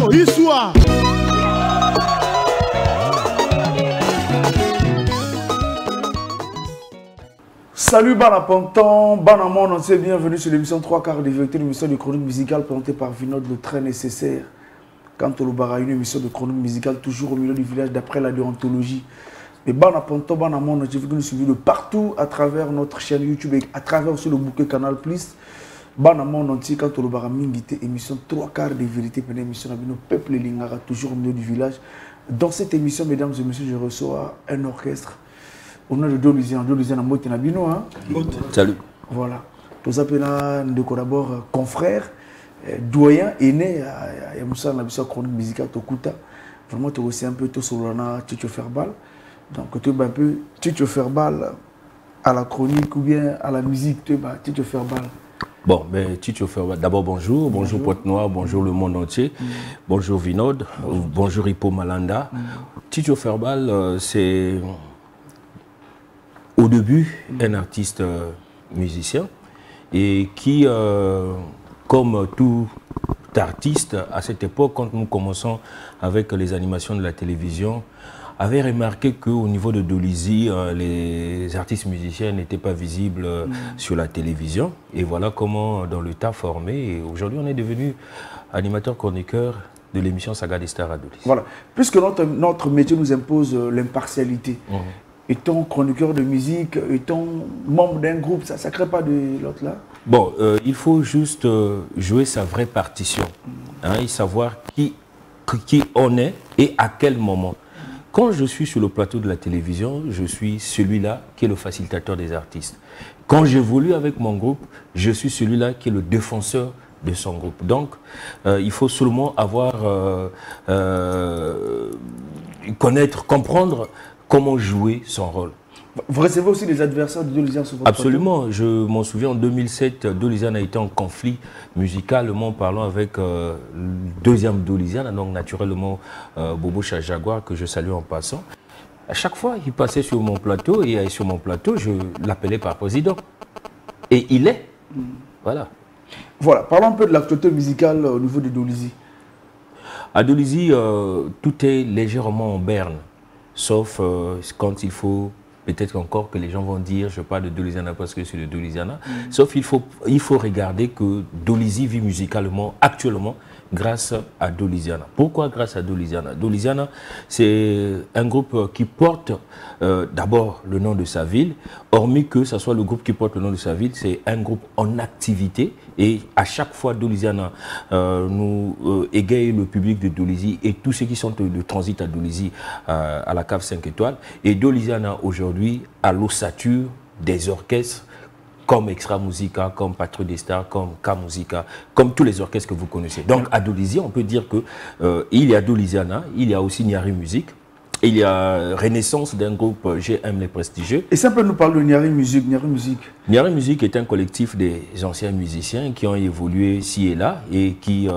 Yo, Issoua. Salut Banaponton, Banamon, on s'est bienvenue sur l'émission 3 quarts de vérité, l'émission de chronique musicale présentée par Vinod, le très nécessaire. Quant au Lubara, une émission de chronique musicale toujours au milieu du village d'après la déontologie. Mais Banaponton, Banamon, j'ai vu que nous suivons de partout à travers notre chaîne YouTube et à travers aussi le bouquet Canal Plus. Banamon entier, quant au Lubara, Mingité, émission 3 quarts de vérité, une émission avec nos peuples Lingara, toujours au milieu du village. Dans cette émission, mesdames et messieurs, je reçois un orchestre. On a le Dolisian à Moté Nabino. Salut. Voilà. Tous appelés de collaborateurs, confrères, doyens, aînés, il y a Moussa Nabissa chronique musicale Tokuta. Vraiment, tu as aussi un peu tout sur l'ana Tito Ferbal. Donc, tu as un peu Tito Ferbal à la chronique ou bien à la musique, tu as Tito Ferbal. Bon, mais Tito Ferbal, d'abord bonjour, bonjour Pointe-Noire, bonjour le monde entier, bonjour Vinod, bonjour Hippo Malanda. Tito Ferbal, c'est au début un artiste musicien et qui, comme tout artiste à cette époque, quand nous commençons avec les animations de la télévision, avait remarqué qu'au niveau de Dolisie, les artistes musiciens n'étaient pas visibles sur la télévision. Et voilà comment, dans le tas formé, et aujourd'hui on est devenu animateur chroniqueur de l'émission Saga des Stars à Dolisie. Voilà. Puisque notre métier nous impose l'impartialité. Étant chroniqueur de musique, étant membre d'un groupe, ça ne crée pas de l'autre là? Bon, il faut juste jouer sa vraie partition, et savoir qui on est et à quel moment. Quand je suis sur le plateau de la télévision, je suis celui-là qui est le facilitateur des artistes. Quand j'évolue avec mon groupe, je suis celui-là qui est le défenseur de son groupe. Donc, il faut seulement comprendre comment jouer son rôle. Vous recevez aussi des adversaires de Dolisian sur votre Absolument. Plateau? Je m'en souviens, en 2007, Dolisian a été en conflit musicalement parlant avec le deuxième Dolisian, donc naturellement Bobo Jaguar, que je salue en passant. À chaque fois, il passait sur mon plateau et sur mon plateau, je l'appelais par président. Et il est. Voilà. Voilà. Parlons un peu de l'actualité musicale au niveau de Dolisie. À Dolisie, tout est légèrement en berne. Sauf quand il faut, peut-être encore que les gens vont dire, je parle de Dolisiana parce que c'est de Dolisiana. Sauf il faut regarder que Dolisie vit musicalement, actuellement, grâce à Dolisiana. Pourquoi grâce à Dolisiana? Dolisiana, c'est un groupe qui porte d'abord le nom de sa ville, hormis que ce soit le groupe qui porte le nom de sa ville, c'est un groupe en activité. Et à chaque fois, Dolisiana nous égaye le public de Dolisie et tous ceux qui sont de transit à Dolisie, à la cave 5 étoiles. Et Dolisiana, aujourd'hui, a l'ossature des orchestres comme Extra Musica, comme Patrouille des Stars, comme K-Musica, comme tous les orchestres que vous connaissez. Donc à Dolisie, on peut dire que il y a Dolisiana, il y a aussi Niari Musique, il y a renaissance d'un groupe GM Les Prestigieux. Et ça peut nous parler de Niari Musique, Niari Musique? Niari Musique est un collectif des anciens musiciens qui ont évolué ci et là et qui,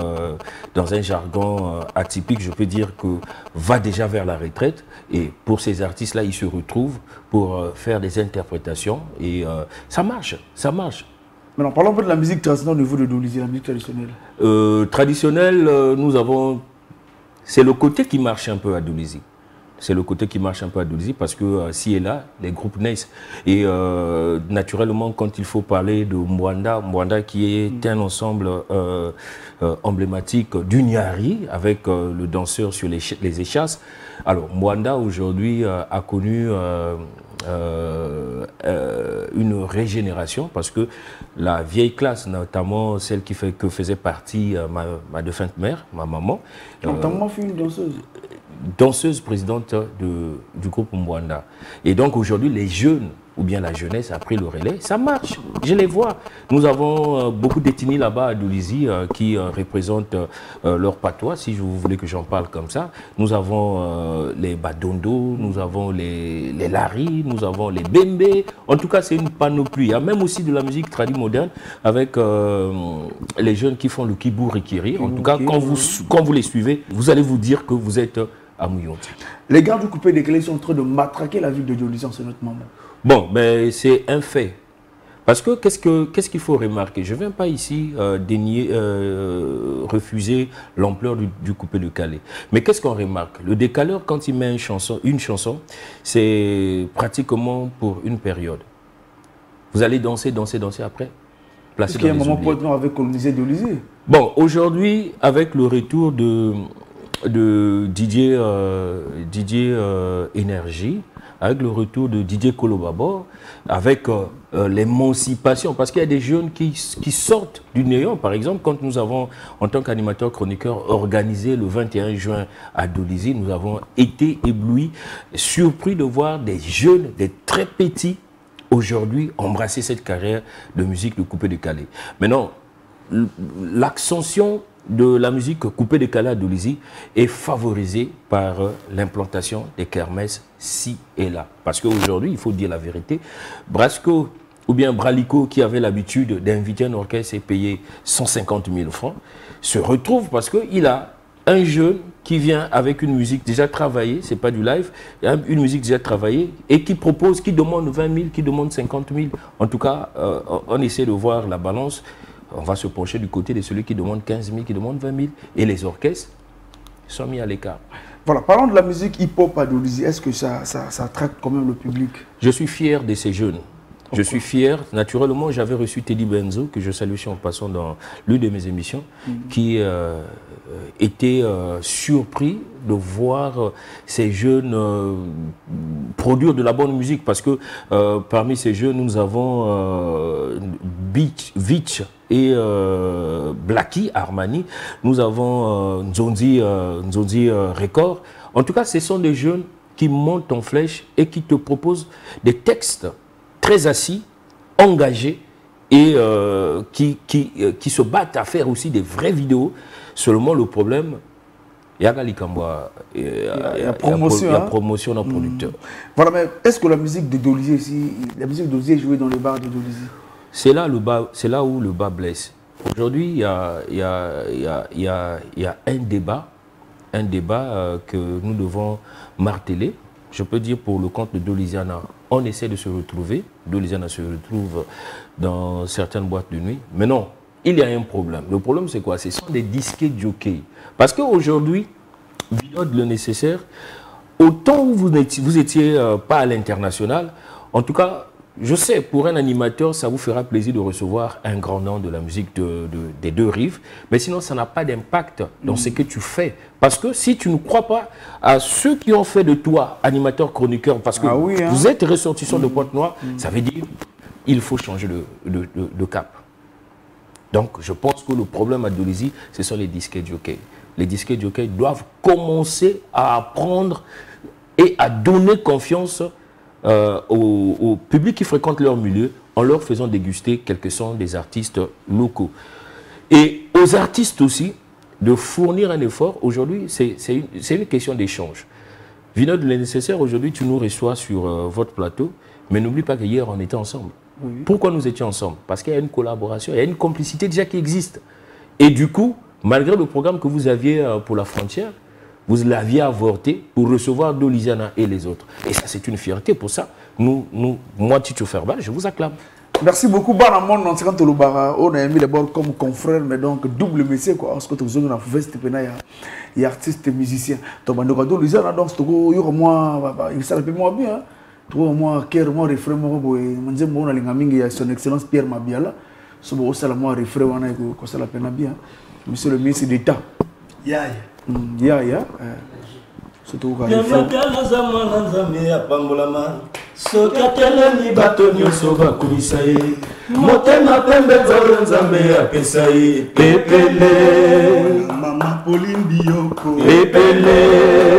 dans un jargon atypique, je peux dire que va déjà vers la retraite. Et pour ces artistes-là, ils se retrouvent pour faire des interprétations et ça marche, ça marche. Maintenant, parlons un peu de la musique traditionnelle au niveau de Dolisie, la musique traditionnelle. Traditionnelle, nous avons... C'est le côté qui marche un peu à Dolisie. C'est le côté qui marche un peu à Dolisie parce que ci et là, les groupes naissent. Et naturellement, quand il faut parler de Mwanda qui est un ensemble emblématique du Niari avec le danseur sur les échasses. Alors, Mwanda aujourd'hui a connu une régénération parce que la vieille classe, notamment celle que faisait partie ma défunte mère, ma maman. Ta maman fut une danseuse présidente du groupe Mwanda. Et donc aujourd'hui, les jeunes, ou bien la jeunesse a pris le relais, ça marche, je les vois. Nous avons beaucoup d'ethnies là-bas à Dolisie qui représentent leur patois, si vous voulez que j'en parle comme ça. Nous avons les Badondo, nous avons les Lari, nous avons les Bembe. En tout cas, c'est une panoplie. Il y a même aussi de la musique tradie moderne avec les jeunes qui font le Kibou Rikiri. En tout cas, quand vous les suivez, vous allez vous dire que vous êtes à Mouyonti. Les gars du coupé décalé sont en train de matraquer la ville de Dolisie en ce moment. Bon, mais c'est un fait. Parce que qu'est-ce qu'il faut remarquer? Je ne viens pas ici refuser l'ampleur du coupé de Calais. Mais qu'est-ce qu'on remarque? Le décaleur, quand il met une chanson, c'est pratiquement pour une période. Vous allez danser après. Est-ce qu'il y a un moment Pointe Noire avait colonisé Dolisie? Bon, aujourd'hui, avec le retour de Didier Énergie, avec le retour de Didier Kolobabo, avec l'émancipation, parce qu'il y a des jeunes qui sortent du néant. Par exemple, quand nous avons, en tant qu'animateur chroniqueur, organisé le 21 juin à Dolisie, nous avons été éblouis, surpris de voir des jeunes, des très petits, aujourd'hui embrasser cette carrière de musique de coupé de Calais. Maintenant, l'ascension de la musique coupée de Calais à Dolisie est favorisée par l'implantation des kermesses ci et là. Parce qu'aujourd'hui, il faut dire la vérité, Brasco ou bien Bralico, qui avait l'habitude d'inviter un orchestre et payer 150 000 francs, se retrouve parce qu'il a un jeune qui vient avec une musique déjà travaillée, c'est pas du live, une musique déjà travaillée et qui propose, qui demande 20 000, qui demande 50 000. En tout cas, on essaie de voir la balance. On va se pencher du côté de celui qui demande 15 000, qui demande 20 000. Et les orchestres sont mis à l'écart. Voilà, parlons de la musique hip-hop à Dolisie. Est-ce que ça traque quand même le public? Je suis fier de ces jeunes. Je suis fier. Naturellement, j'avais reçu Teddy Benzo, que je salue en passant dans l'une de mes émissions, qui était surpris de voir ces jeunes produire de la bonne musique. Parce que parmi ces jeunes, nous avons Vitch et Blacky Armani. Nous avons Nzonzi Record. En tout cas, ce sont des jeunes qui montent en flèche et qui te proposent des textes très assis, engagés et qui se battent à faire aussi des vraies vidéos. Seulement le problème, il y a la promotion d'un producteur. Voilà, mais est-ce que la musique de Dolisie ici, la musique de Dolisie est jouée dans les bars de Dolisie? C'est là où le bas blesse. Aujourd'hui, il y a un débat que nous devons marteler. Je peux dire pour le compte de Dolisiana, on essaie de se retrouver. Dolisiana se retrouve dans certaines boîtes de nuit. Mais non, il y a un problème. Le problème, c'est quoi? Ce sont des disquets jockeys. Parce qu'aujourd'hui, Vinod le nécessaire, autant où vous n'étiez pas à l'international, en tout cas, je sais, pour un animateur, ça vous fera plaisir de recevoir un grand nom de la musique des deux rives, mais sinon, ça n'a pas d'impact dans ce que tu fais. Parce que si tu ne crois pas à ceux qui ont fait de toi animateur chroniqueur, parce que vous êtes ressortissant de Pointe Noire, ça veut dire qu'il faut changer de cap. Donc, je pense que le problème à Dolisie, ce sont les disquets jockeys. Les disquets jockeys doivent commencer à apprendre et à donner confiance au public qui fréquente leur milieu en leur faisant déguster quelques-uns des artistes locaux. Et aux artistes aussi de fournir un effort. Aujourd'hui, c'est une question d'échange. Vinod, le nécessaire, aujourd'hui, tu nous reçois sur votre plateau, mais n'oublie pas qu'hier, on était ensemble. Oui. Pourquoi nous étions ensemble? Parce qu'il y a une collaboration, il y a une complicité déjà qui existe. Et du coup, malgré le programme que vous aviez pour la frontière, vous l'aviez avorté pour recevoir Dolisiana et les autres. Et ça, c'est une fierté. Pour ça, moi, Tito Ferba, je vous acclame. Merci beaucoup. On a mis les bords comme confrères, mais donc double métier. Parce que tu as il y a artistes et musiciens. Donc, Dolisiana, donc, il s'appelle moi bien. Moi, moi, refrain, moi, son excellence Pierre Mabiala. So, moi, refrain, bien. Monsieur le ministre d'État. Yaya. Yaya. Surtout quand il faut. Sokatele bato nyonso bakumisaye motema pembe zolo nzambe apesaye pepele mama Pauline Bioko pepele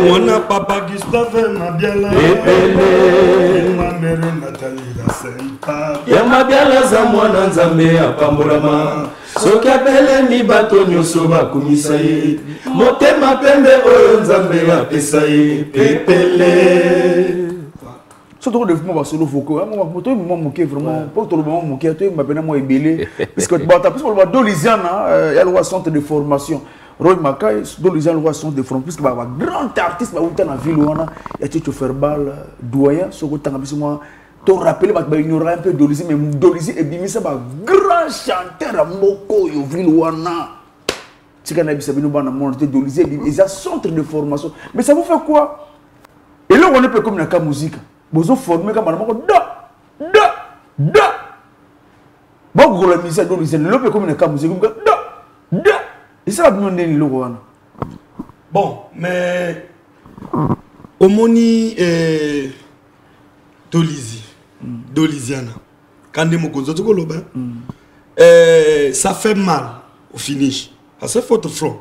mwana papa Gustave Mabiala pepele mamere Nathalie la Sempa ya Mabiala za mwana nzambe apambolama sokatele mi bato nyonso bakumisaye motema pembe oyo nzambe apesaye pepele. Surtout le mouvement solo foco, moi moqué vraiment, pour tout le monde moqué, tu m'as bien moi ébélé, puisque tu vas taper sur le Dolisiana, il y a le centre de formation. Roy Mackay, Dolisiana le centre de formation, puisque bah grand artiste, bah où t'es dans la ville où on a, et tu te fais bal doyen, sur le temps moi Tu rappelles, il y aura un peu Dolizy, mais Dolizy et Bimi, c'est un grand chanteur à Moko, Yovilwana. C'est qu'on a vu ça, nous avons monté Dolizy et Bimi, ils ont un centre de formation. Mais ça vous fait quoi? Et là, on est peu comme dans la musique. Vous avez formé comme da. Bon, vous avez mis ça dans Dolizy, le peu comme dans la musique, da. Et ça va vous donner le roi. Bon, mais au moni Dolizy, Doliziana, quand ça fait mal au finish. Parce que faut front.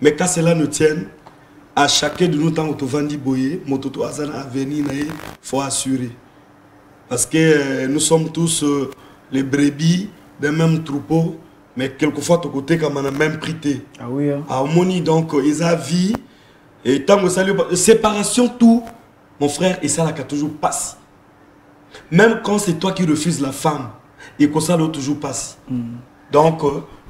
Mais quand cela nous tienne, à chacun de nous, tant que tu boyer, mototo azana à venir, faut assurer. Parce que nous sommes tous les brebis des mêmes troupeaux, mais quelquefois, de côté, comme on a même prité. Ah oui, hein. À Omoni, donc, ils ont vie. Et tant que ça lui séparation, tout, mon frère, et ça, là, qui a toujours passé. Même quand c'est toi qui refuses la femme, et que ça, l'autre toujours passe. Donc,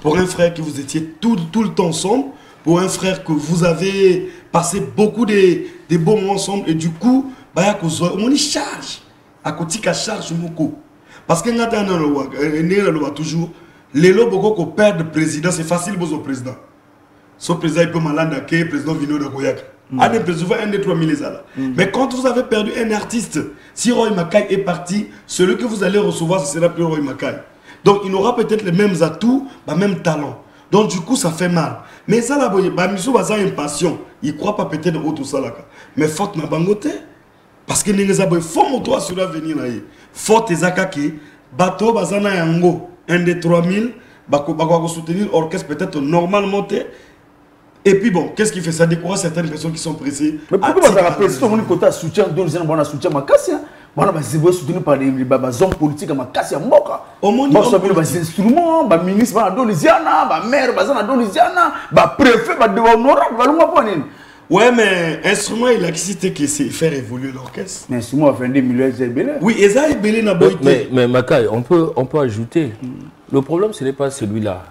pour un frère que vous étiez tout le temps ensemble, pour un frère que vous avez passé beaucoup de bons moments ensemble, et du coup, on y charge. À côté, il charge beaucoup. Parce que nous avons toujours. Les lots beaucoup perdre le président, c'est facile pour le président. Son président il peut malade, le président vient de Goyak. Un président, 1, 2, 3 000 là. Mais quand vous avez perdu un artiste, si Roy Mackay est parti, celui que vous allez recevoir, ce sera plus Roy Mackay. Donc il aura peut-être les mêmes atouts, les mêmes talents. Donc du coup, ça fait mal. Mais ça, là, Miso va avoir une passion. Il ne croit pas peut-être au tout ça là. Mais faute na bangote. Parce que les gens faut moto sur l'avenir là. Faute ezakaki, bateau bazana yango. 1 des 3000, bah soutenir l'orchestre peut-être normalement. Et puis bon, qu'est-ce qui fait ça? Décourage certaines personnes qui sont pressées. Mais pourquoi vous avez appelé si on côté soutien, deuxième bon soutien ma casse, voilà, bah c'est soutenu par les hommes politiques ma casse à Moka. Au monde, bah ça les instruments, bah ministre, bah Doliziana, bah maire, bah ça Doliziana, bah préfet, bah de honorable, bah l'homme pas. Ouais, mais instrument, il a cité que c'est faire évoluer l'orchestre. Mais instrument a fait des milliers de. Oui, et ça est belé na boité. Mais Makai, on peut ajouter. Le problème, ce n'est pas celui-là,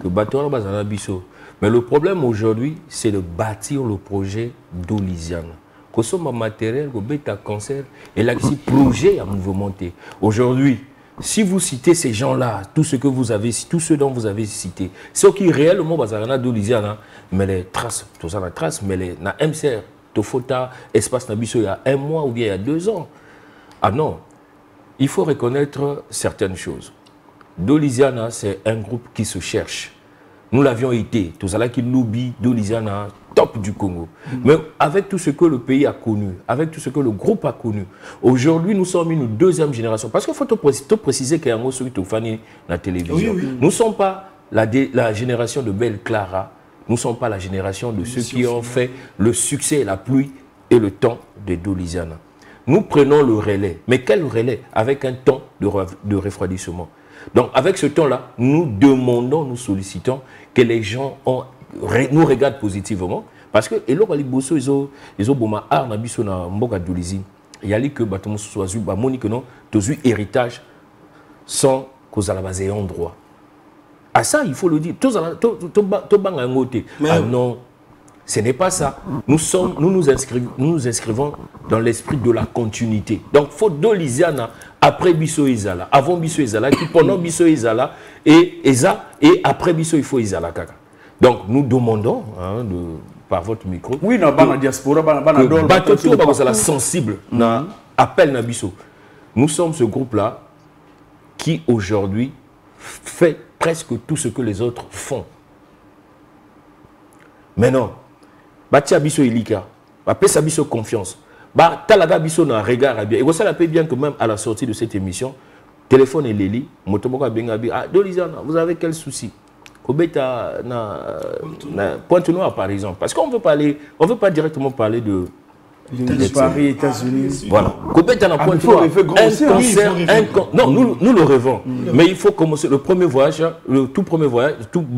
le bâtiment Bazana Bisso. Mais le problème aujourd'hui, c'est de bâtir le projet Doliziana. Que ce soit matériel, que bêta cancer, et là, ce projet à mouvementé. Aujourd'hui, si vous citez ces gens-là, tous ceux dont vous avez cité, ceux qui réellement Bazana Doliziana, mais les traces, tout ça, la trace, mais les MCR, Tofota, Espace Nabiso, il y a 1 mois ou bien il y a 2 ans. Ah non, il faut reconnaître certaines choses. Doliziana, c'est un groupe qui se cherche. Nous l'avions été, tout ça là qui l'oublie, Doliziana, top du Congo. Mais avec tout ce que le pays a connu, avec tout ce que le groupe a connu, aujourd'hui nous sommes une 2e génération. Parce qu'il faut te préciser qu'il y a un mot sur la télévision. Oui. Nous ne sommes pas la génération de Belle Clara, nous ne sommes pas la génération de ceux qui ont fait le succès, la pluie et le temps de Doliziana. Nous prenons le relais. Mais quel relais? Avec un temps de refroidissement. Donc, avec ce temps-là, nous demandons, nous sollicitons que les gens nous regardent positivement. Parce que, et là, les bosso, ils ont bon art, ils ont mboka Dolizy. Il y a que bâtiment soit eu, monique non, tous eu héritage sans cause à la base et en droit. À ça, il faut le dire. Ah non, ce n'est pas ça. Nous nous inscrivons dans l'esprit de la continuité. Donc, il faut Doliziana après Bisso Izala, avant Bisso Izala, puis pendant Bisso Izala, et après Bisso, il faut Izala Kaka. Donc, nous demandons, par votre micro, oui, dans la diaspora, la sensible, appel na Bisso. Nous sommes ce groupe-là qui, aujourd'hui, fait presque tout ce que les autres font. Mais non, Batia Bisso Ilika, Pesa Bisso confiance. Talaga Bisso na regard bien. Et vous savez bien que même à la sortie de cette émission, téléphone et Léli, Motomoka Bengabi, Doliziana, vous avez quel souci? Kobeta na Pointe-Noire par exemple. Parce qu'on veut pas directement parler de Paris, États-Unis. Voilà. Kobeta na Pointe-Noire. Non, nous le rêvons. Mais il faut commencer le premier voyage, le tout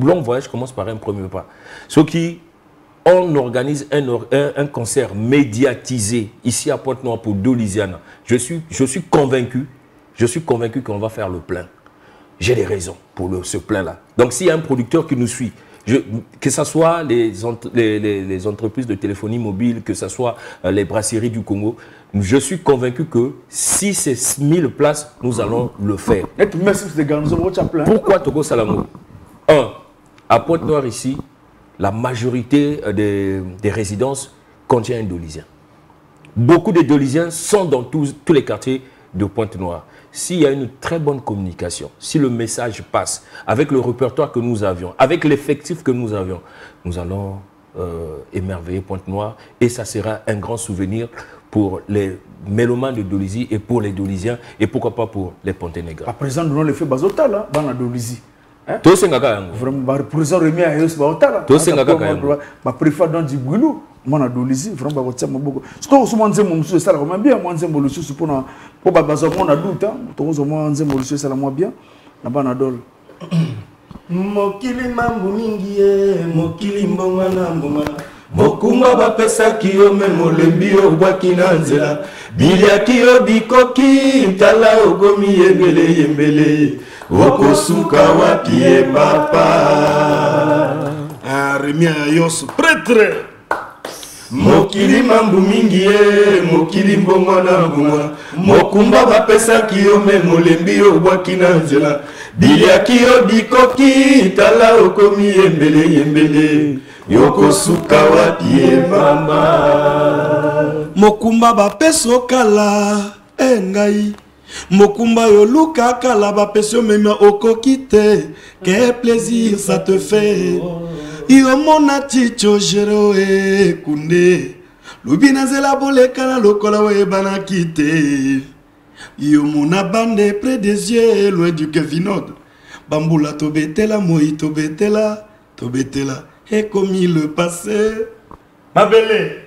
long voyage commence par un premier pas. Ce qui on organise un concert médiatisé ici à Pointe-Noire pour Doliziana. Je suis convaincu qu'on va faire le plein. J'ai des raisons pour ce plein-là. Donc s'il y a un producteur qui nous suit, que ce soit les entreprises de téléphonie mobile, que ce soit les brasseries du Congo, je suis convaincu que si c'est 1000 places, nous allons le faire. Pourquoi Togo Salamou? À Pointe-Noire ici, la majorité des résidences contient un Dolizien. Beaucoup de Doliziens sont dans tous les quartiers de Pointe-Noire. S'il y a une très bonne communication, si le message passe, avec le répertoire que nous avions, avec l'effectif que nous avions, nous allons émerveiller Pointe-Noire et ça sera un grand souvenir pour les mélomanes de Dolisie et pour les Doliziens et pourquoi pas pour les Ponténégrins. À présent, nous avons le fait Bazotal, dans la Dolisie. Tout ce que vraiment, président Rémi a eu ce Bazotal. Tout ce que préfère dans du boulot. Moi, je suis vraiment beaucoup. Ce que je suis bien, je suis bien. Moi, je suis pour na doute. Je suis bien. Mokili mambu mingi mokili mbongana mbongana mokumba bapesaki yo me molembi obwaki na nzela biliaki yo bikoki tala ogomi yembele okosuka wapi ye papa Remia Yosu prêtre mokili mambu mingi mokili mbongana mbongana mokumba bapesaki yo me molembi obwaki na nzela biliaki yo bikoki tala okomi yembele yokosuka wapi ye mama mokumba bapeso kala engai mokumba yo luka kala bapeso mema okoki te que plaisir ça te fait yo mona ticho jero kunde lubina zela bolekana lokola we banaki te yo mona bande près des yeux loin du Kevinod bambula tobetela moi tobetela et comme il le passé ma belle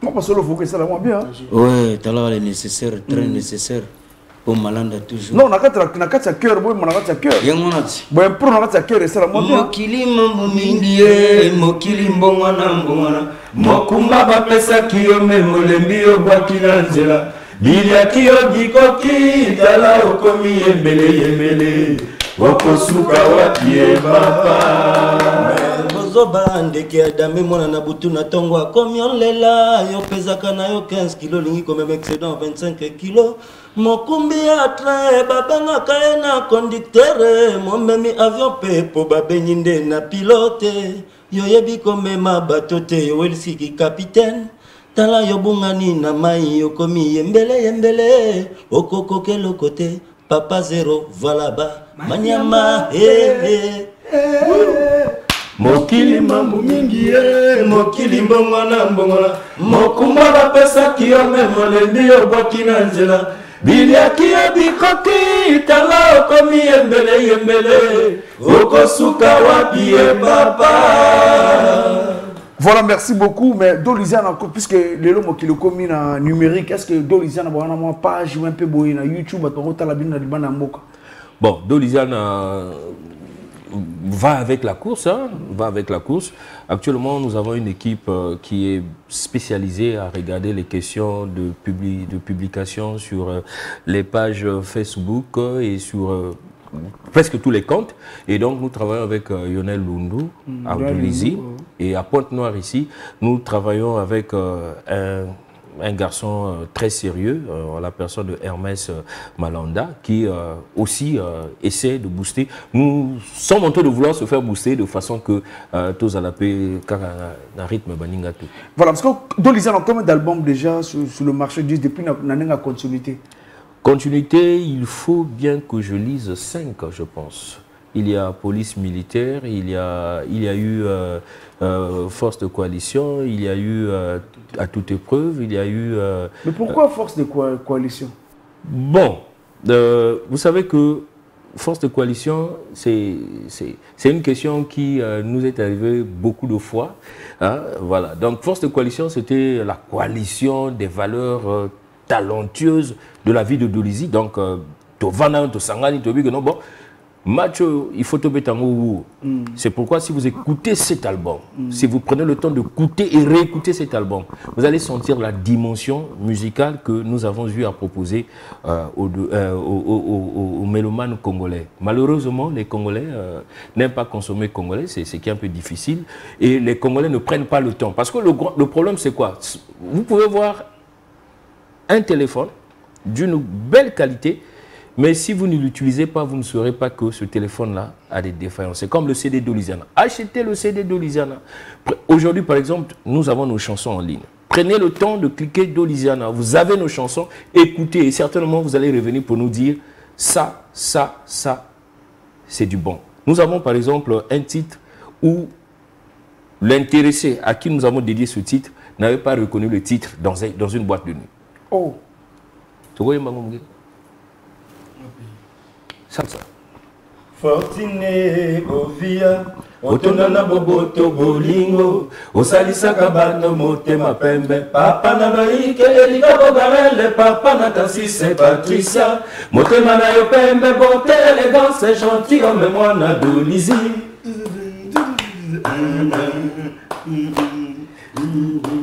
moi parce que le faut que ça la moi bien ouais t'as l'air nécessaire très nécessaire pour malanda toujours non na kata cœur boy na kata cœur yangonati boy pour na kata cœur ça la moi bien mokili mambo mingi mokili mbongwana mokumba bapesa kiyo me molembi obwaki na nzela biliaki yo bikoki tala okomi yembele okosuka wapi ye papa bozoba ndeke adame mwana na butu na tongo akomi olela yo pesaka na yo 15 kilo lingi komeme excédent 25 kilo mokumbi ya train babengaka ye na conducteur momemi avion pe po babengi nde na pilote yoyebi komema bato te yowelisiki capitaine tala yobungani na mai yokomi yembele okokoke lokote papa zero valaba manyama mokili mambu mingi mokili mbongwana mokumba bapesaki yo me molembi obwaki na nzela biliaki yo bikoki tala okomi yembele okosuka wapi ye papa. Voilà, merci beaucoup. Mais Dolizana, puisque les lots qui le commis en numérique, est-ce que Dolizana a une page ou un peu na YouTube à ton la bine na moka? Bon, Dolizana va avec la course, hein, va avec la course. Actuellement, nous avons une équipe qui est spécialisée à regarder les questions de publication sur les pages Facebook et sur presque tous les comptes. Et donc, nous travaillons avec Lionel Lundu à Dolisie. Et à Pointe-Noire ici, nous travaillons avec un garçon très sérieux, la personne de Hermès Malanda, qui aussi essaie de booster. Nous sommes en train de vouloir se faire booster de façon que tous à la paix, un rythme baningatu. Voilà, parce que Dolizana a combien d'albums déjà sur le marché depuis la continuité? Continuité, il faut bien que je lise 5, je pense. Il y a Police Militaire, il y a eu Force de Coalition, il y a eu À toute épreuve, il y a eu... Mais pourquoi Force de Coalition? Bon, vous savez que Force de Coalition, c'est une question qui nous est arrivée beaucoup de fois. Hein, voilà. Donc Force de Coalition, c'était la coalition des valeurs talentueuses de la vie de Dolisie. Donc, Tovana, Tosangani, Tobi, non, bon. Macho, il faut tomber tango. C'est pourquoi si vous écoutez cet album, si vous prenez le temps d'écouter et réécouter cet album, vous allez sentir la dimension musicale que nous avons eu à proposer aux mélomanes congolais. Malheureusement, les Congolais n'aiment pas consommer congolais, c'est ce qui est un peu difficile. Et les Congolais ne prennent pas le temps. Parce que le problème, c'est quoi? Vous pouvez voir un téléphone d'une belle qualité, mais si vous ne l'utilisez pas, vous ne saurez pas que ce téléphone-là a des défaillances. C'est comme le CD d'Oliziana. Achetez le CD d'Oliziana. Aujourd'hui, par exemple, nous avons nos chansons en ligne. Prenez le temps de cliquer d'Oliziana. Vous avez nos chansons, écoutez, et certainement vous allez revenir pour nous dire ça, c'est du bon. Nous avons par exemple un titre où l'intéressé à qui nous avons dédié ce titre n'avait pas reconnu le titre dans une boîte de nuit. Oh. Tu vois, Mbangomge? Salsa. Fortune ovia otonana boboto bolingo osalisaka bato motema pembe papa na loike elika bogarele papa na Tarsise Patricia motema na yo pembe bonté élégance gentilhomme mwana Dolizi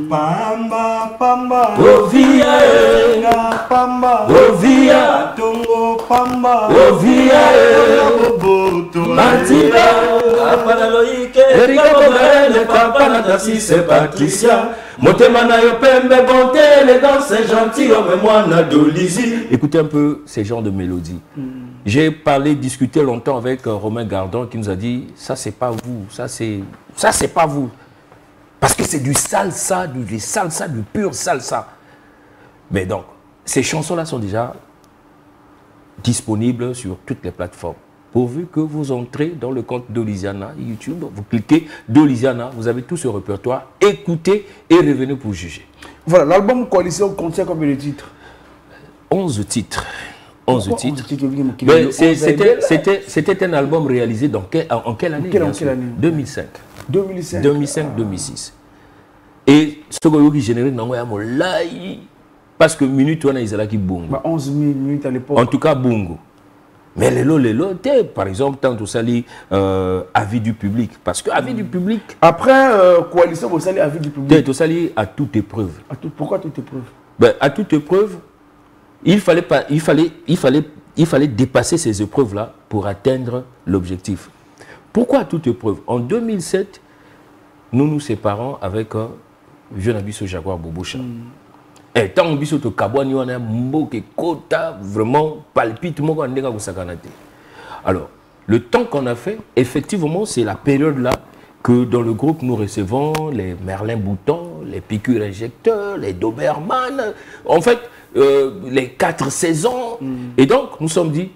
Pamba, pamba, ovia, pamba, ovia, tongo, pamba, ovia, Matiba, apana loike, erika bogarele, papa na Tarsise Patricia, motema na yo pembe, bonté, élégance, gentilhomme, mwana Dolizi. Écoutez un peu ces genres de mélodies. J'ai discuté longtemps avec Romain Gardon qui nous a dit, ça c'est pas vous, ça c'est pas vous. Parce que c'est du salsa, du pur salsa. Mais donc, ces chansons-là sont déjà disponibles sur toutes les plateformes. Pourvu que vous entrez dans le compte d'Oliziana, YouTube, vous cliquez d'Oliziana, vous avez tout ce répertoire, écoutez et revenez pour juger. Voilà, l'album Coalition contient combien de titres? 11 titres. 11 titres. C'était un album réalisé en quelle année? 2005. 2005-2006. Et ce qui généré parce que minute on a Isala qui bongo. 11 minutes à l'époque. En tout cas bongo. Mais les lots, par exemple, tant au sali avis du public. Parce que avis du public. Après coalition, vous allez avis du public. Au sali à toute épreuve. Pourquoi toute épreuve? À toute épreuve, il fallait dépasser ces épreuves-là pour atteindre l'objectif. Pourquoi à toute épreuve? En 2007, nous nous séparons avec jeune Abisso Jaguar Bobocha. Et tant que Abisso Kabouani, on a un mot qui vraiment palpite. Alors, le temps qu'on a fait, effectivement, c'est la période-là que dans le groupe, nous recevons les Merlin Bouton, les piqûres injecteurs, les Doberman, en fait, les 4 saisons. Et donc, nous sommes dit,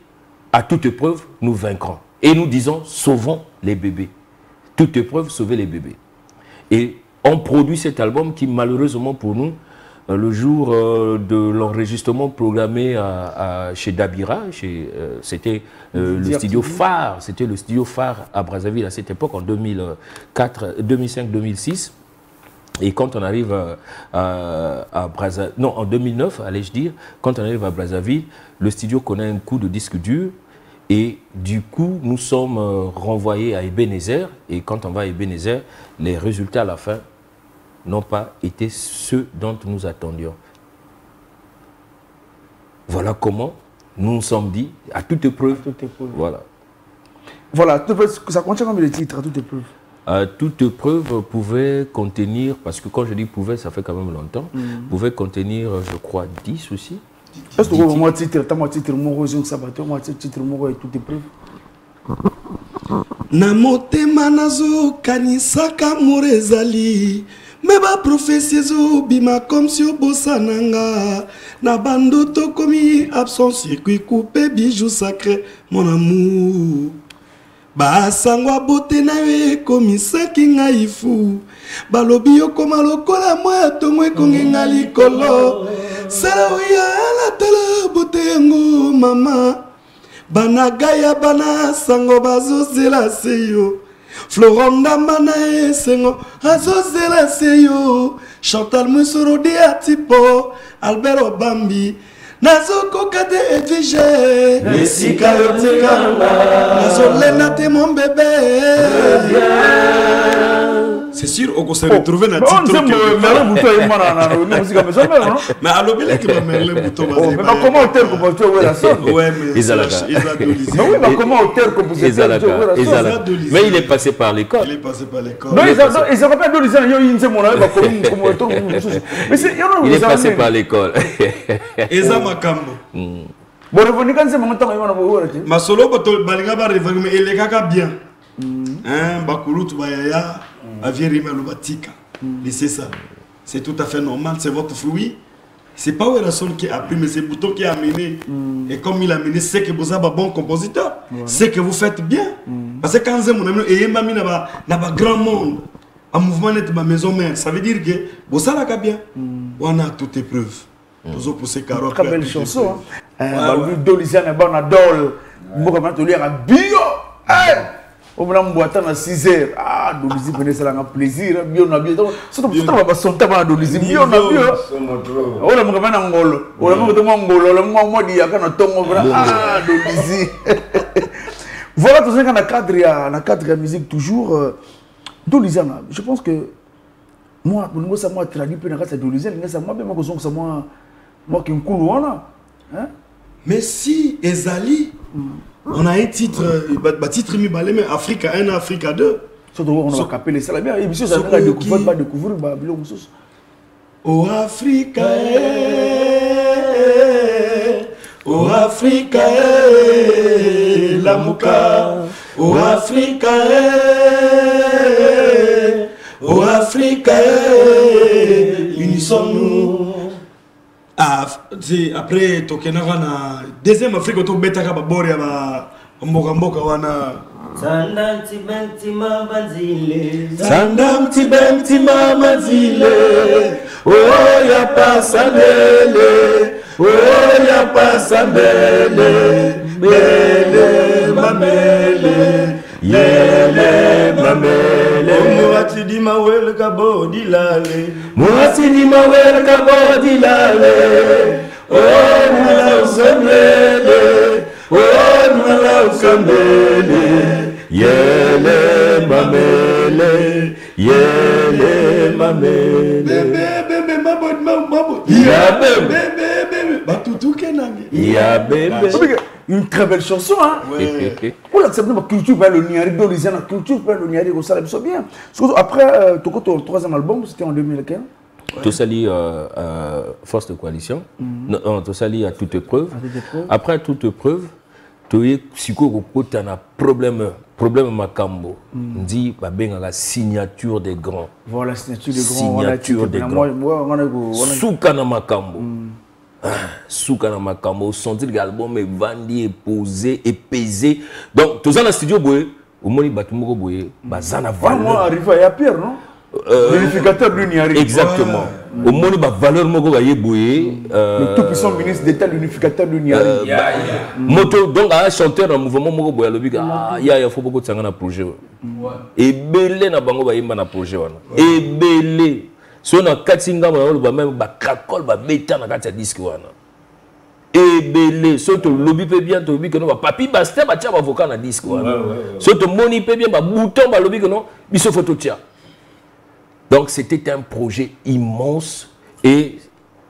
à toute épreuve, nous vaincrons. Et nous disons, sauvons les bébés. Toute épreuve, sauver les bébés. Et on produit cet album qui, malheureusement pour nous, le jour de l'enregistrement programmé chez Dabira, c'était le studio phare, c'était le studio phare à Brazzaville à cette époque, en 2005-2006. Et quand on arrive à Brazzaville, non, en 2009, allais-je dire, quand on arrive à Brazzaville, le studio connaît un coup de disque dur. Et du coup, nous sommes renvoyés à Ebenezer. Et quand on va à Ebenezer, les résultats à la fin n'ont pas été ceux dont nous attendions. Voilà comment nous nous sommes dit, à toute épreuve. Voilà. Voilà, ça contient combien de titres à toute épreuve? Toute épreuve pouvait contenir, parce que quand je dis pouvait, ça fait quand même longtemps, pouvait contenir, je crois, 10 aussi. Est-ce que vous avez un titre, et toute épreuve? Na motema nazo kanisaka morezali meba prophétie zo bima comme si obosananga na bandoto komi absence circuit coupé bijou sacré mon amour basangwa bote na ye komisaki ngai fu balobi okoma lokola moya tongo ekongenga likolo sala oya la tala bote yango mama Banagaya bana sango bazozela seyo Floronda mana esengo azozela seyo Chantal Musoro de Atipo Albert Obambi Nazoko kade edvige Nesika yotekanga Nazo Lena, t'es mon bébé. C'est sûr, on s'est retrouvé dans le titre. Mais à l'obéli qui m'a mêlé le bouton. Mais comment auteur compositeur où est la sonne? Ouais, mais oui, mais comment auteur compositeur mais il est passé par l'école. Il est passé par l'école. Non, ils ne pas Dolizana, il est passé par l'école. Eza Makambo. Bon, revenez quand c'est mon temps, il va y ma solo, balinga ba revenir, mais il est caca bien. Bakulu, tu vas y aller. Avierima Lobatika. C'est ça. C'est tout à fait normal, c'est votre fruit. C'est pas Werason qui a pris, mais c'est Bouton qui a amené. Et comme il a amené, c'est que vous avez un bon compositeur. C'est que vous faites bien. Parce que quand mon ami et Mami n'a pas grand monde, un mouvement net ma maison mère, ça veut dire que vous avez bien. On a toutes les preuves. Toujours pour ces carottes. Très belle chanson. Dolizana Bonadol. Moi, je vais dire bio. On va boiter à 6 heures. Ah, Dolizi venait ça un plaisir. Bien na bien. Surtout pas son temps à Dolizi. Bien na bien. On a mon gamin angolo. On a mon gamin angolo. On a mon dia quand on tombe. Ah, Dolizi. Voilà tout ça dans le cadre de la musique toujours. Dolizana. Je pense que moi, pour nous ça moi traduit peu dans la Dolizana. Ça moi bien moi que ça moi qui me coule voilà. Mais si Ezali on a un titre, titre mais Africa 1, Africa 2. Surtout on va capter ça bien. Et bien sûr, ça va découvrir, pas découvrir, bah bilon sous. Oh Africa, oh Africa, la muka. Oh Africa, oh Africa, unissons-nous. Après tokenaka na deuxième Afrique to betaka ba boria ba mboka wana Sanda mtibenti mama zile Sanda mtibenti mama zile Oh ya pasambele Oh ya pasambele Bele mamele Yele mamele Mwati di mawele kabo di lale Mwati di mawele kabo di lale Oh mwala usambele Oh mwala usambele Yele mamele Yele mamele Bebe mabo Ya bebe Batutu kenange Ya bebe. Une très belle chanson, hein? Ouais. Pour l'accepter, ma culture vers le Niari, Dolizana, culture vers le Niari, ça l'a bien. Après, ton troisième album, c'était en 2015. Tout ça lié Force de Coalition. Non, tout ça lié à toute épreuve. Après toute épreuve, tu es psycho, tu as un problème Makambo. On dit, la signature des grands. Voilà, signature des grands. Signature des grands. Soukana Makambo. Soukana Makambo, sentir que l'album est vendu, est posé, est pesé. Donc, tout ça dans le studio, au moins, Batumoko Boye, Bazana valeur. Moi, arrivé à Pierre, non? L'unificateur de l'Uniari. Exactement. Au moins, il y a valeur Moko Boye. Le tout-puissant ministre d'État, l'unificateur de l'Uniari. Moto, donc, un chanteur dans le mouvement Moko Boye, il faut beaucoup de sang dans le projet. Et belé na bango ba yimba na projet. Et belé. Si on a 4 ans, on va même craquer, on va mettre dans la disque. Et belé, si on lobby peut bien, on lobby que non, papi basté, on va avocat dans la disque. Si on money peut bien, on bouton, on lobby que non, il se photo tient. Donc c'était un projet immense et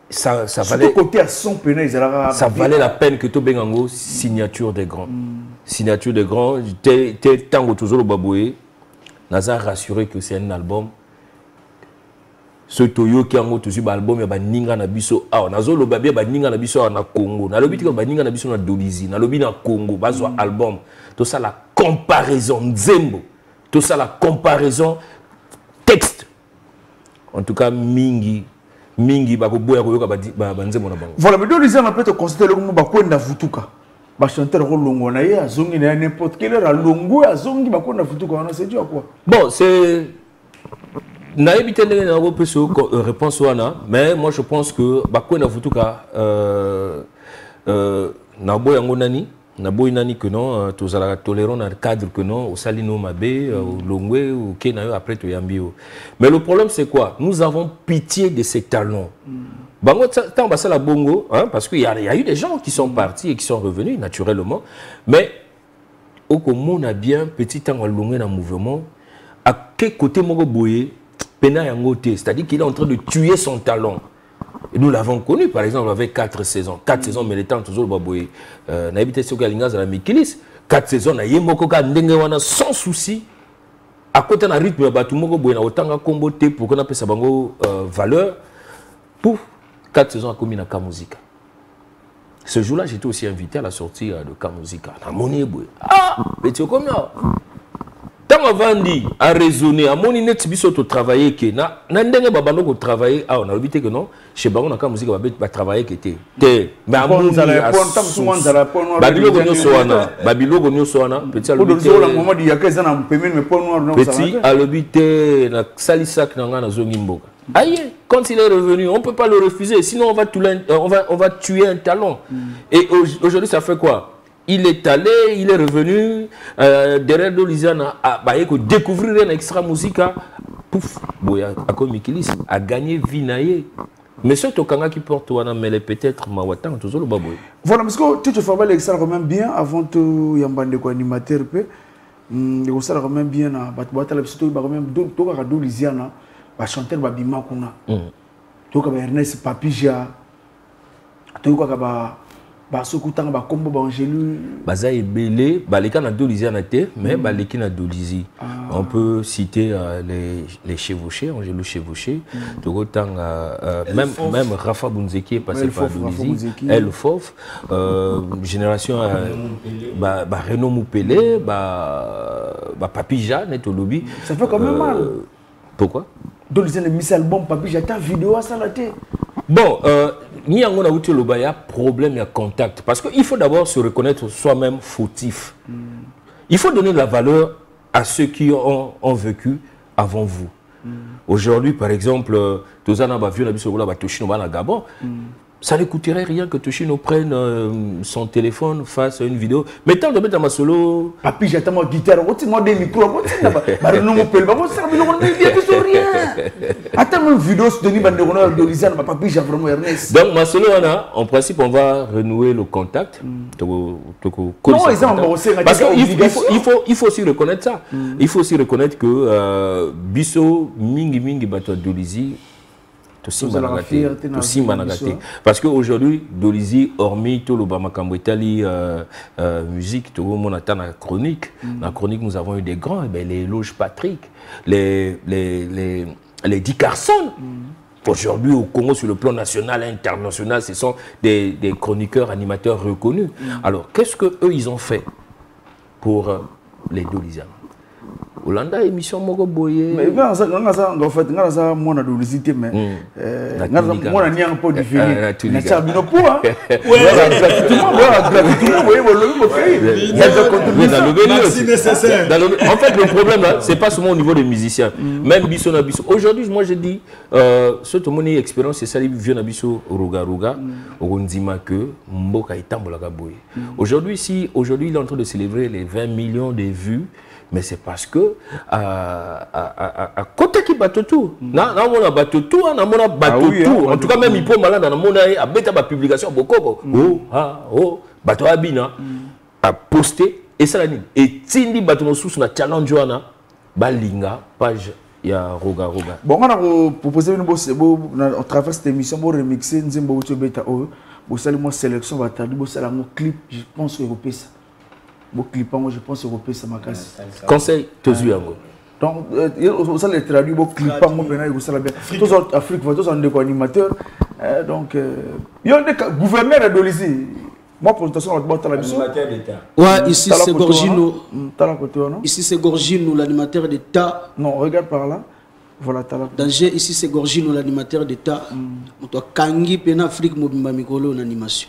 ça valait. Côté à son pénal, ça valait la peine que tu bengango signature des grands. Signature des grands. T'es tant toujours le baboué. Nazar rassuré que c'est un album. Ce toyo qui a un autre album, il y a ninga na biso. Ah, on a zo le babia ba ninga na biso na Congo. Na lobi tiko ba ninga na biso na Dolizi. Na lobi na Congo. Bazo album. Tout ça la comparaison Nzembo. Tout ça la comparaison texte. En tout cas mingi bako boya ko yoka ba Nzembo na bango. Voilà, mais Dolizi on peut te considérer comme ba kwenda vutuka. Ba chanteur longo na ye azongi na n'importe quelle heure longo azongi ba kwenda vutuka on sait dire quoi. Bon, c'est na évité de réponse mais moi je pense que bakwe na futuka na boy nani na boy nani que non tous ala tolérant dans le cadre que non au salino mabe au longwe ou kenayo après to yambio. Mais le problème c'est quoi? Nous avons pitié de ces talents. Bango tant basa la bongo hein, parce qu'il y a eu des gens qui sont partis et qui sont revenus naturellement, mais okomona bien petit temps alongé dans mouvement à quel côté moko boye pena yango te, c'est-à-dire qu'il est en train de tuer son talent. Et nous l'avons connu par exemple avec 4 saisons. 4 saisons mais le temps toujours le baboye. Na habité sur Galingas à la Mikilis, 4 saisons na yemoko ka ndenge wana sans souci. À côté d'un rythme ba tout moko boye na otanga combo te pour qu'on appelle ça bango valeur. Pouf, 4 saisons à commis na Kamuzika. Ce jour-là, j'étais aussi invité à la sortie de Kamuzika. Ah, mais tu es combien? Tant avant dit, à raisonner, à mon net, si tu travailles, que na ndenge babano ko travailler, ah on a évité que non, chez Bango na Kamuzika va travailler que te. Mais à mon Babilo gonyo soana, Babilo gonyo soana, petit à l'habité na salisak na na zongimboka. Aïe, quand il est revenu, on ne peut pas le refuser, sinon on va tuer un talent. Et aujourd'hui, ça fait quoi? Il est allé, il est revenu, derrière Dolisiana, à découvrir un extra musique, pouf, Boya, Mikilis, a gagné Vinaye. Mais ce Tokanga qui porte, mais peut-être Mawatan, toujours le baboy. Voilà, parce que tu te fais l'extra quand même bien avant de Yambande quoi animateur, il ça quand même bien, Dolisiana. Chanteur babima kuna toka ba Ernest Papija toka ba sokutanga ba kombo ba Angelu baza ebele baleka na Dolisiana te mais baleki na Dolisie. On peut citer les chevauchés, Angelu chevauché tokotanga même Rafa Bunzeki est passé par Dolisie, El Fof génération ba Renaud Moupele ba Papija net au lobby. Ça fait quand même mal. Pourquoi? Dolisiana mis album papi j'attends vidéo à ça la tête. Bon, ni en a outil le il y a problème, il y a contact parce qu'il faut d'abord se reconnaître soi-même fautif. Il faut donner de la valeur à ceux qui ont vécu avant vous. Aujourd'hui, par exemple, Tozana ba vieux na biso ba Toshino ba na Gabon. Ça ne coûterait rien que Toshino prenne son téléphone, fasse une vidéo. Mais tant de mettre dans ma solo. Papi, j'attends ma guitare, moi des micros, non mon père, attends une vidéo sur Denis Banderono de Lisiane, papi, j'ai vraiment Ernest. Donc ma solo, en principe, on va renouer le contact. Non, ils ont parce qu'il faut aussi reconnaître ça. Il faut aussi reconnaître que Bisso, Mingi Bato Dolisie. Parce qu'aujourd'hui, Dolisie, hormis tout le Bamakambo Italie, musique, tout le monde attend la chronique. La chronique, nous avons eu des grands, les Loges Patrick, les Dick Carson. Aujourd'hui, au Congo, sur le plan national et international, ce sont des chroniqueurs, animateurs reconnus. Alors, qu'est-ce qu'eux, ils ont fait pour les Dolisiens? Hollanda émission moko boye mais en fait ngasa mona dolisité mais mona niang po différer na chabino po hein en fait le problème là c'est pas seulement au niveau des musiciens même biso na biso aujourd'hui moi je dis ce tout mon expérience c'est ça les vieux na biso ruga okondima que mboka itambola ka boye aujourd'hui il est en train de célébrer les 20 millions de vues. Mais c'est parce que à côté qui bat tout, on battu tout, en tout cas même il peut malade dans le monde à bêta ma publication beaucoup bateau abina a posté et ça et tindi bateau sous na challenge wana balinga page ya roga bon on a proposé une on traverse cette émission pour remixer nzembo beta vous savez moi sélection va tarder vous savez mon clip je pense européen ça bon clip moi je pense européen ça m'a cassé conseil tozu yango donc on ça les traduit bon clip moi maintenant vous savez bien tous en Afrique tous en des animateurs donc il y a des gouverneurs de Dolisie moi présentation on va l'animateur d'État. Ouais, ici c'est Gorgino. Non ici c'est Gorgino l'animateur d'État. Non, regarde par là. Voilà, danger ici c'est Gorgino l'animateur d'État. Moto kangi pena Afrique mobimba mikolo en animation.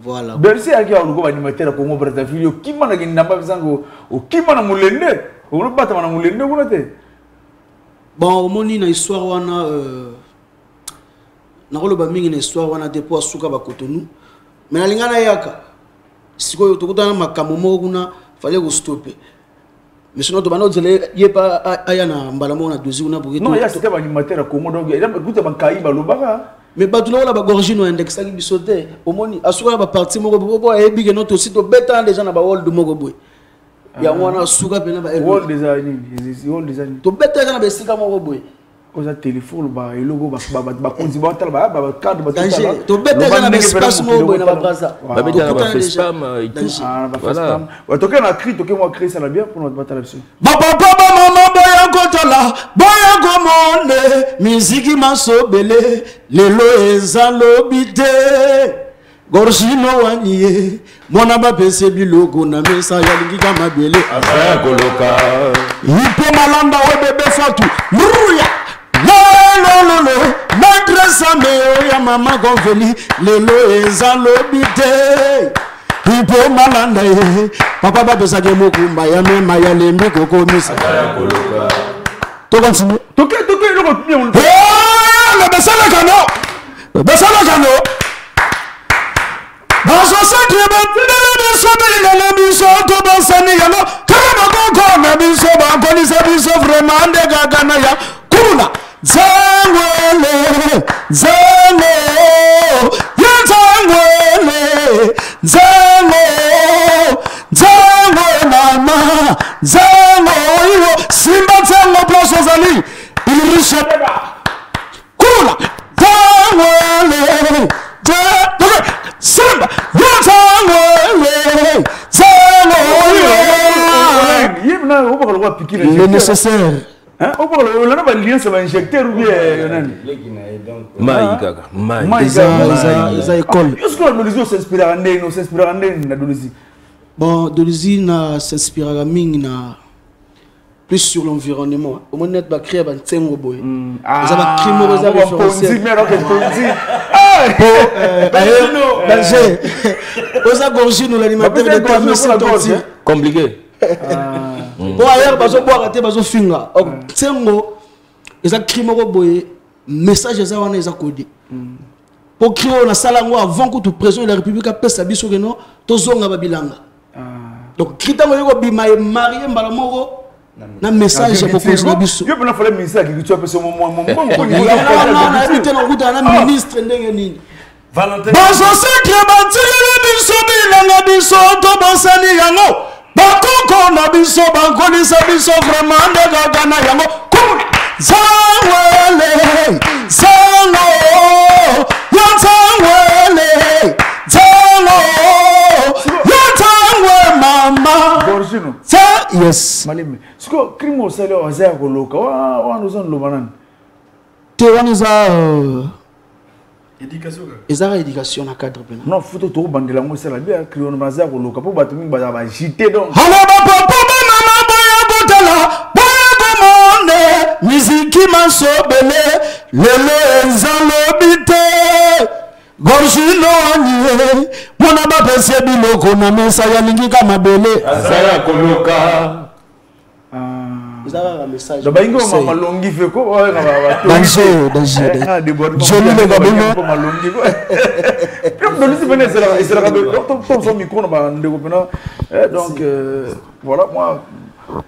Voilà. Bercy a un animateur Congo Brazzaville qui m'a dit namba bizango o qui m'a mulende on ne pas ta mulende on était bon moni na histoire wana na rolo ba mingi na histoire wana depuis asuka ba Cotonou mais na lingana yaka sikoyo tokutana makambo moko kuna fallait ko stopper mais sinon to bano zele yepa aya na mbala mo na dozi kuna pour non ya c'était animateur Congo donc il a écouté ban kaiba lobaka mais bato na ba Gorgino indexaki bisote omoni asuka ba parti moko bo ebi que notre site beta déjà na ba world moko boy ya wana suka pena ba Wall design, wall design. To beta kana be sika moko boy. Oza téléphone ba elogo ba konzi ba tala ba cadre ba tala. To beta kana be espace moko boy na ba brasa. Ba beta ba spam et tout. Voilà. Wa toke na cri toke moi créer ça la bien pour notre battle dessus. Ba papa ba mama boya kotala boya komone miziki masobele lelo ezalobite. Gorgino waniye mwana ba pese biloko na mesa ya lingika mabele afaya koloka ipo malanda o bebe fatu luya lolo madrasa meo ya mama gonveli lelo ezalobite ipo malanda ye papa ba pesa ke mokumba ya mema ya lembi kokomisa afaya koloka to continue toke loko bien le besala kano Baso sakre batile biso bilele biso to basani yalo kama koko na biso ba polisa biso vraiment de gagana ya kuna zangwele ya zangwe mama yo simba zango place ozali il riche kuna zangwele Simba, le nécessaire. Hein? On a pas lien sur l'injecteur ou bien Ils école. Est-ce que Dolizy s'inspire en Dolizy? Bon, Dolizy s'inspire à na plus sur l'environnement. Au moins, on va créer un tsengo boy. Ça va créer un référentiel. Danger. Osa Gorgino l'animateur de toi mais c'est compliqué. Bon ailleurs bazo boire raté bazo finga. Tsengo eza crime ko boy message eza wana eza codé. Pour créer na sala ngo avant que tout président de la République a pesa biso que non to zonga babilanga. Donc kritango yoko bima e marié mbala moko na message pour cause biso. Yo pena fallait ministre qui tu appelles mon na ministre ndenge nini. Valentin. Baso secret batile biso bilanga biso to bosani yango. Bakoko na biso bankolisa biso vraiment de gagana yango. Zangwele mama. Gorgino. Yes. Malime. Ce que crime au salaire au zéro loca. On nous en l'obanan. Tu as éducation na cadre pena. Non, faut tout bandela mo sala bien crier na zéro loca pour battre mingi ba jité donc. Hala papa mama boya botala boya monde miziki masobele lelo ezalobite. Gorgino anye mwana ba pese biloko na mesa ya lingika mabele afaya koloka. Ils ont un message. Le baingo malongi fait quoi? Danger. Joli le gabino. Malongi quoi? Dolizy venait c'est la ton son micro na ndeko donc voilà moi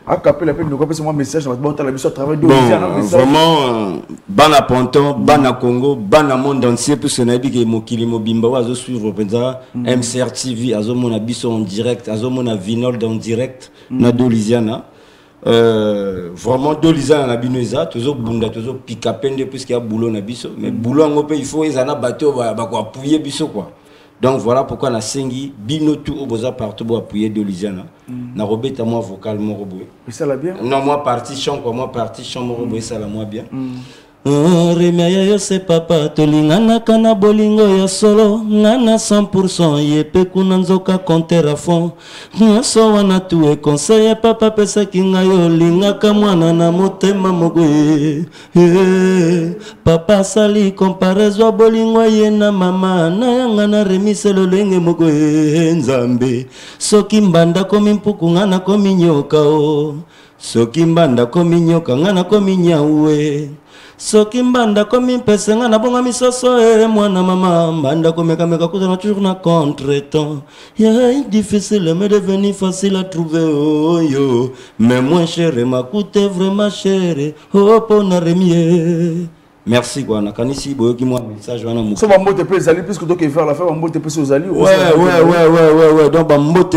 à capter la peine de copier mon message na ba la biso travail de vraiment bana ponton bana Congo bana monde entier parce que na bi ke mokili mobimba wa zo suivre penza MCR TV azo mona biso en direct azo mona Vinold en direct na Doliziana. Vraiment Dolizy na binoza toujours bunda toujours pika pende puisqu'il y a boulot na biso mais boulot ngope il faut ezana bateau ba ko appuyer biso quoi. Donc voilà pourquoi na sengi bino tout au boza partout pour appuyer Dolizy na robeta moi vocal mo roboé. Ça la bien. Non moi partie chant quoi moi partie chant mo roboé ça la moi bien. Remia yo se papa tolingana kana bolingo ya solo ngana 100% yepe kuna nzoka compter à fond nso wana tuwe conseil papa pesa kinga yo lingaka mwana na motema mogwe papa sali comparaison bolingo ye na mama na yanga na remise lolenge mogwe nzambe soki mbanda komi mpuku ngana komi nyoka o soki mbanda komi nyoka ngana komi nyawe soki mbanda komi mpese nga na bonga misoso mwana mama mbanda komeka meka kuzana toujours na contre-temps yeah, difficile mais devenu facile à trouver oh yo mais moins cher m'a coûté vraiment cher oh pour na remie merci quoi nakanisi boyoki moi message wana so bambote pe ezali puisque donc faire la faire bambote pe so ezali ouais donc bambote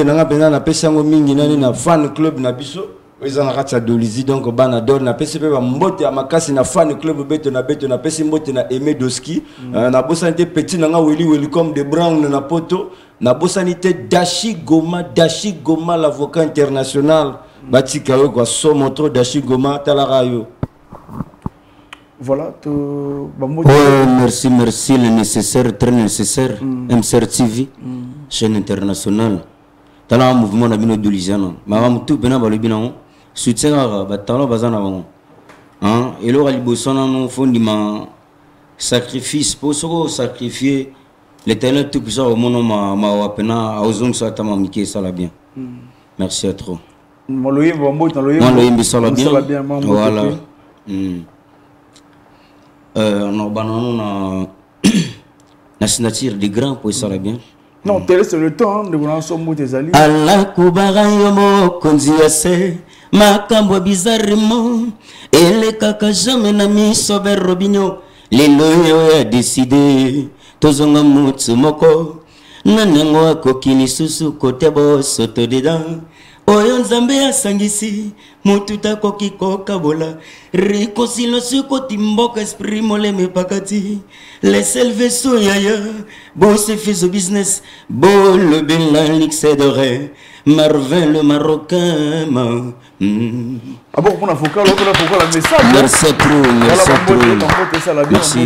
nanga pena na pesa ngo mingi nani na fan club na biso eza na kati ya Dolizy donc bana dor na pesa pe bambote ya makasi na fan club beto na pesa mbote na Aimé Doski na bosante petit nanga welcome de Brown na poto na bossanité Dashi Goma l'avocat international batika yo kwa so moto Dashi Goma talarayo. Voilà, merci, le nécessaire, très nécessaire. MCR TV, chaîne internationale. Dans un mouvement de Dolizy, mais tout bien balobina, soutien à talent bazana avant. Hein, et là il bosse en fond de ma sacrifice pour se sacrifier les talents tout ça au monde ma wapena aux hommes ça t'a mamiqué ça la bien. Merci à trop. Maloyim ça la bien. Voilà. On a signature des grands pour ça bien. Non, c'est le temps de voir ensemble tes alliés. Allah kubara yomo konziase makambo bizarrement et les kaka jamais na mi sober robinho les loyo a décidé tozonga mutsu moko nanango akokini susu kote bo soto dedans. Oyo nzambe asangisi mututa koki kokabola réconciliation koti mboka esprit moleme pakati laissez vaisseau yaya bon c'est fait au business bon le bel l'excéderait Marvin le marocain ah bon on a focal la message merci trop merci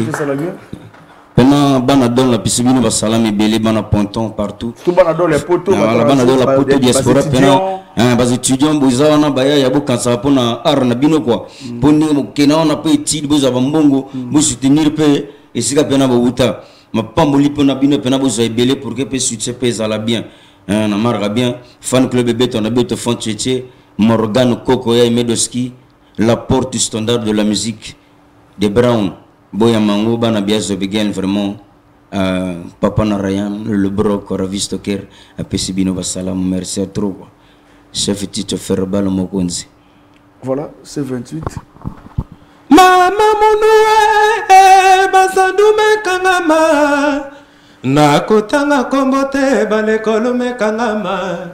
Pendant Banadol la piscine va salami belé bana ponton partout. Tout Banadol les poteaux. Banadol la poteau diaspora pendant bas étudiants boza na baya ya bokansa pona ar na bino quoi. Poni mo kena on a pas étude boza bambongo bo soutenir pe esika pena bobuta. Ma pamboli pona bino pena boza belé pour que pe soutien pe za la bien. Na marga bien fan club beto na beto font tchétché Morgan Koko ya Aimé Doski la porte standard de la musique de Brown. Boya Mango, Bana Biazo Begin, vraiment, Papa Narayan, le Broc, Ravisto Ker, à Pessibino Bassalam, merci à trop. Chef Tito Ferbal Mokonzi. Voilà, c'est 28. Mama Mounoué, Basandume Kangama, Nakotanga Kombote, Balekolo Mekangama,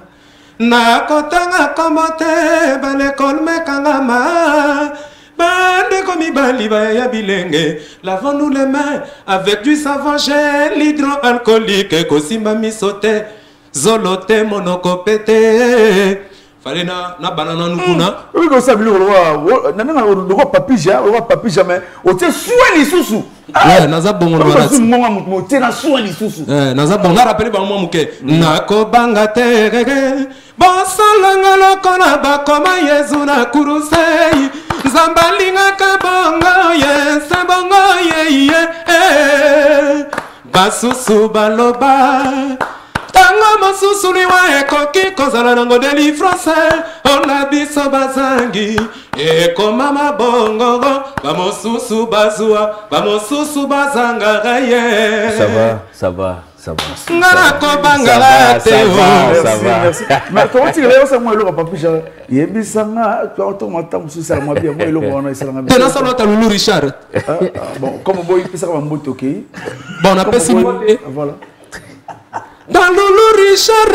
Nakotanga Kombote, Balekolo Mekangama. Bande comme baliba ya bilenge, lavons-nous les mains avec du savon gel hydroalcoolique, kosimba misote, zolote monokopete. Fallait na banana nukuna. Oui, comme ça, le roi papi jamais. O te soin susu. Ouais, naza bongo na banana. Mo te na soin susu. Naza bongo na rappelé ba moi muke. Nako bangate gege. Bonsalanga lokona ba koma yezu na kurusei. Zambalinga kabongo ye, sabongo ye. Basusu baloba. Tango mosusu liwa ekoki kozala nango délivrance ona biso bazangi ekoma mabongo bamosusu bazwa bamosusu bazanga ye ça va ngana ko bangala te merci mais comment tu le sais moi le papa Jean yebisanga to mata mususu sala moi bien moi le bona sala ngam tena solo ta Lulu Richard bon comme boy pisa ba mboto OK bon on appelle voilà. Dans Lulu Richard,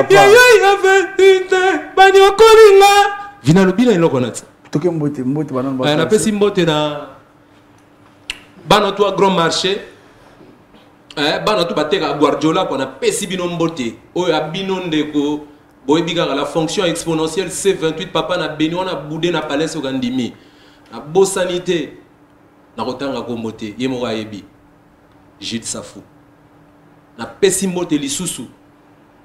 il y avait une bagnocolinga. Vina le bilan, il est là. Toke mbote banane. On a fait mbote na. Bana toi grand marché. Bana tu bateka Guardiola qu'on a pesi bino mbote. O ya bino ndeko. Boy biga la fonction exponentielle C28 papa na beni on a boudé na palais au Gandimi. Na beau sanité. Na rotanga ko mbote. Yemo ga yebi. Gilles Safou. Na pesi mbote lisusu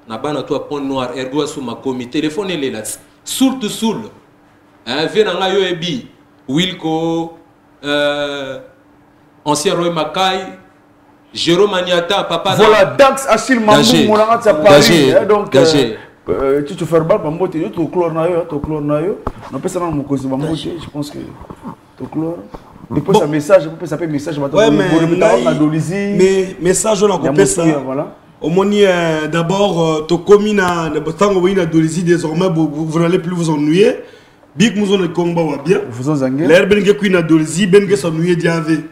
na bana to pont noir ergo sous ma commis téléphone les là surtout soul vient nga yo ebi Wilco ancien Roy Makai Jérôme Maniata papa voilà Dax Achille Mamou monanga ta Paris donc tu te faire bal ba mbote yo to chlore na yo na pesa na mokozi ba mbote je pense que to chlore. Depuis ça message, vous pouvez message. Ouais, mais message on a coupé ça. Voilà. Au moins d'abord, to commune à Dolizy désormais vous n'allez plus vous ennuyer. Big Mouzo ne combat wa bien. Faisons zangé. L'air ben que na dolzi ben que sonouye diave.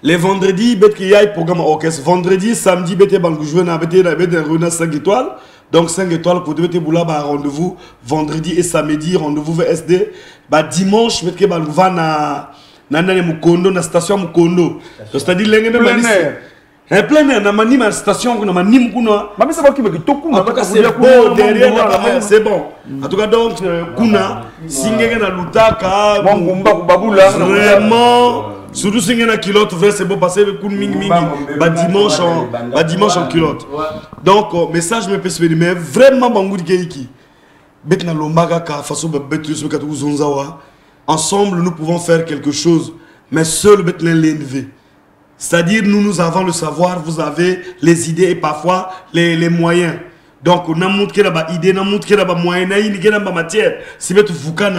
Les vendredis bet qu'il y a programme orchestre. Vendredi, samedi bete bangu jouer na bete rena 5 étoiles. Donc 5 étoiles pour bete boula ba rendez-vous vendredi et samedi rendez-vous VSD. Ba dimanche bete que bangu va na nana Mukondo na station Mukondo. C'est-à-dire l'engene malisi. Un plein air, on a station, on a une kuna. Mais c'est pas qui veut tout en tout cas, c'est beau derrière la c'est bon. En tout cas, donc, kuna, singé na lutaka, vraiment, surtout singé na culotte, vrai, c'est beau passer avec kun ming ming, dimanche en culotte. Donc, message me persuadé, mais vraiment, bangoudi keiki. Bet na lombaga ka façon bet le katou zonzawa. Ensemble, nous pouvons faire quelque chose, mais seul bet l'élever. C'est-à-dire, nous avons le savoir, vous avez les idées et parfois les moyens. Donc, on a montré là-bas idée, on a montré là-bas moyens, on a montré là-bas matière. Si vous voulez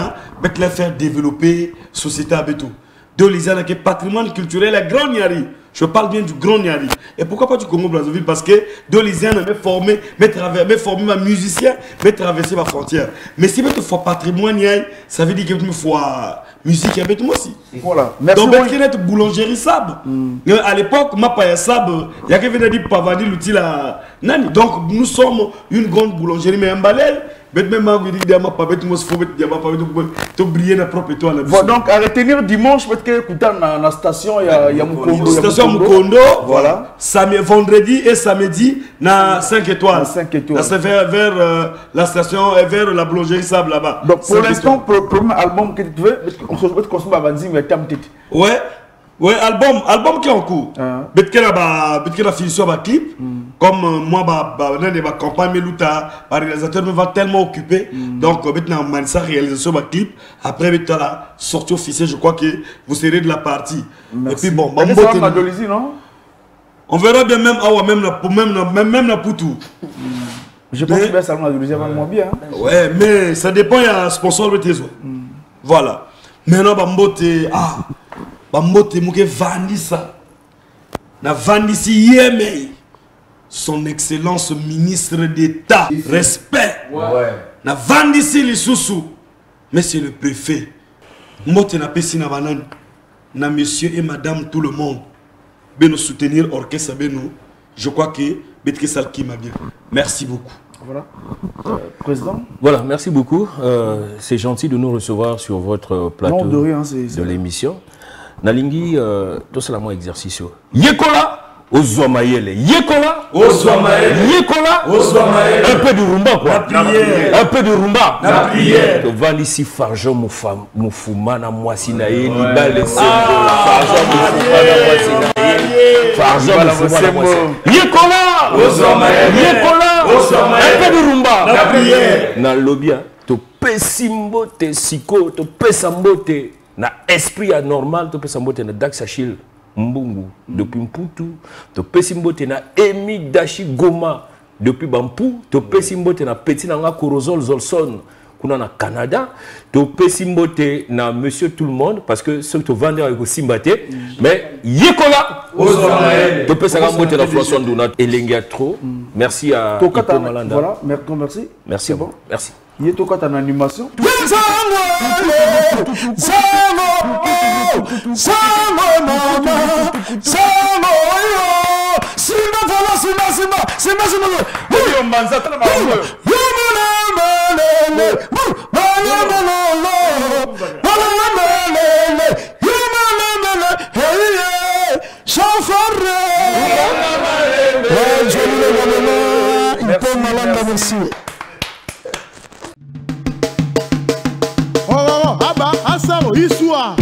les faire développer la société avec tout. Donc, les gens qui patrimoine culturel, le Grand Niari. Je parle bien du Grand Niari. Et pourquoi pas du Congo-Brazzaville? Parce que deux lycéens m'ont formé, m'ont formé ma musicien, m'ont traversé ma frontière. Mais si vous faites patrimoine, ça veut dire que vous faites musique avec moi aussi. Voilà. Merci. Donc, vous êtes boulangerie Sab. À l'époque, ma paille Sab, il y a quelqu'un qui dit Pavadi l'outil là. Donc, nous sommes une grande boulangerie, mais un balai. Donc, à retenir dimanche, peut-être que la station, il y a Mukondo. Station Mukondo, voilà. Vendredi et samedi, na 5 étoiles. 5 étoiles. C'est vers la station et vers la boulangerie Sable là-bas. Donc, pour l'instant, pour le premier album que tu veux, on se retrouve comme ça, mais ouais. Ouais, album qui est en cours. Betke la finition va clip. Comme moi, ma campagne Meluta, le réalisateur me va tellement occupé. Donc, sa réalisation va clip. Après, la sortie officielle, je crois que vous serez de la partie. Merci. Et puis bon, non? On verra bien même la Poutou. Je pense que ça va vraiment bien. Ouais, mais ça dépend, il y a un sponsor de tes Voilà. Maintenant, Bambote, Bambote mouke Vandisa. Na Vandisi Yeme. Son Excellence ministre d'État. Respect. Ouais. Na Vandisi Lissousou. Monsieur le préfet. Mbote na pesi na banane. Na monsieur et madame tout le monde. Beno soutenir orchestre Beno. Je crois que Betke Salki m'a bien. Merci beaucoup. Voilà. Président. Voilà, merci beaucoup. C'est gentil de nous recevoir sur votre plateau non, de, rien, de l'émission. Nalingi, tout cela mon exercice. Yekola, Ozomaele. Yekola, Ozomaele. Yekola, Ozomaele. Un peu de rumba, quoi. Un peu de rumba. La prière. Tu vas ici, Farjo Moufouma, na Moissinae, Liba, les Farjo Moufouma, na Moissinae. Farjo Moufouma, na Moissinae. Yekola, Ozomaele. Yekola, Ozomaele. Un peu de rumba. La prière. Na lobia, tu pesimbo, te siko, tu pesambo, te. Na esprit anormal, tu peux s'emboîter na Daxachil Mbungu depuis Mputu, tu peux s'emboîter na Emi Dashi Goma depuis Bampu, tu peux s'emboîter na Petit Nanga Korozol Zolson kuna na Canada, tu peux s'emboîter na Monsieur Tout le Monde parce que ceux qui vendent avec Simbate, mais Yekola, tu peux s'emboîter na François Nduna et Lengatro. Merci à Ito Malanda. Voilà, merci. Merci à vous. Merci. Il y a une animation. Merci. Aba, asaro, iswa.